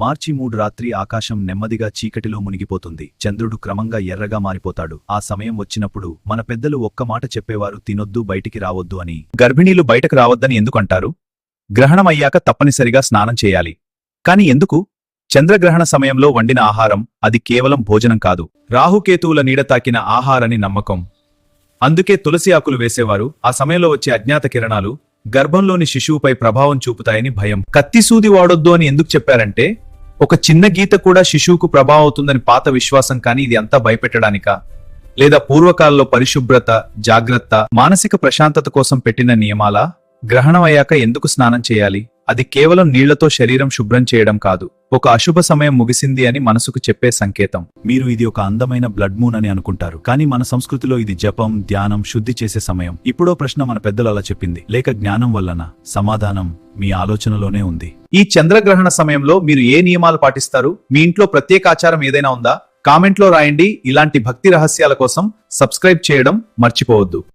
మార్చి 3 రాత్రి ఆకాశం నెమ్మదిగా చీకటిలో మునిగిపోతుంది. చంద్రుడు క్రమంగా ఎర్రగా మారిపోతాడు. ఆ సమయం వచ్చినప్పుడు మన పెద్దలు ఒక్క మాట చెప్పేవారు, తినొద్దు, బయటికి రావద్దు అని. గర్భిణీలు బయటకు రావద్దని ఎందుకంటారు? గ్రహణం అయ్యాక తప్పనిసరిగా స్నానం చేయాలి. కాని ఎందుకు? చంద్రగ్రహణ సమయంలో వండిన ఆహారం అది కేవలం భోజనం కాదు, రాహుకేతువుల నీడ తాకిన ఆహారని నమ్మకం. అందుకే తులసి ఆకులు వేసేవారు. ఆ సమయంలో వచ్చే అజ్ఞాత కిరణాలు గర్భంలోని శిశువుపై ప్రభావం చూపుతాయని భయం. కత్తిసూది వాడొద్దు అని ఎందుకు చెప్పారంటే, ఒక చిన్న గీత కూడా శిశువుకు ప్రభావం అవుతుందని పాత విశ్వాసం. కానీ ఇది అంతా భయపెట్టడానికా, లేదా పూర్వకాలంలో పరిశుభ్రత, జాగ్రత్త, మానసిక ప్రశాంతత కోసం పెట్టిన నియమాలా? గ్రహణం అయ్యాక ఎందుకు స్నానం చేయాలి? అది కేవలం నీళ్లతో శరీరం శుభ్రం చేయడం కాదు, ఒక అశుభ సమయం ముగిసింది అని మనసుకు చెప్పే సంకేతం. మీరు ఇది ఒక అందమైన బ్లడ్ మూన్ అని అనుకుంటారు, కానీ మన సంస్కృతిలో ఇది జపం, ధ్యానం, శుద్ధి చేసే సమయం. ఇప్పుడో ప్రశ్న, మన పెద్దలు అలా చెప్పింది లేక జ్ఞానం వల్లనా? సమాధానం మీ ఆలోచనలోనే ఉంది. ఈ చంద్రగ్రహణ సమయంలో మీరు ఏ నియమాలు పాటిస్తారు? మీ ఇంట్లో ప్రత్యేక ఆచారం ఏదైనా ఉందా? కామెంట్లో రాయండి. ఇలాంటి భక్తి రహస్యాల కోసం సబ్స్క్రైబ్ చేయడం మర్చిపోవద్దు.